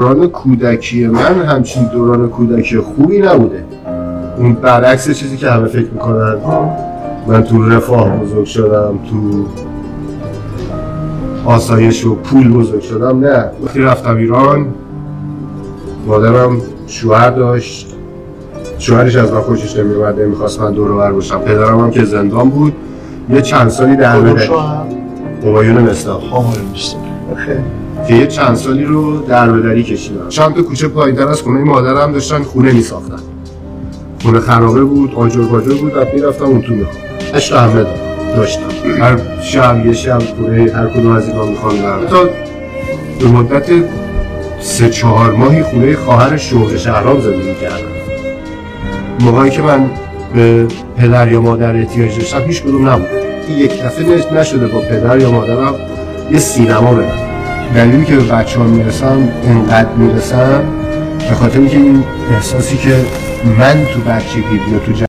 دوران کودکی من همچین دوران کودکی خوبی نبوده. اون برعکس چیزی که همه فکر میکنن. من تو رفاه بزرگ شدم، تو آسایش و پول بزرگ شدم. نه، وقتی رفتم ایران مادرم شوهر داشت، شوهرش از من خوشش نمیومد، نمیخواست من دور و بر باشم. پدرم هم که زندان بود یه چند سالی دربدری، همایون مصداق که یه چند سالی رو دربدری کشیدم. چند تا کوچه پایین‌تر از خونه مادرم داشتن خونه میساختن. خونه خرابه بود، آجر باجر بود، رفت میرفتم اون تو میخوام. عشق همه داشتم. هر شب یه شب خونه هر کدوم از اینا میخواندم. تا به مدت 3-4 ماهی خونه خواهر شوهر شهرام زندگی کردم. موقعی که من به پدر یا مادر احتیاج داشتم هیچ کدوم نبود. یک دفعه نشده با پدر یا مادرم یه سینما برم. دلیلی که به بچه‌ها میرسم اینقدر میرسم به خاطر اینکه این احساسی که من تو بچگی یا تو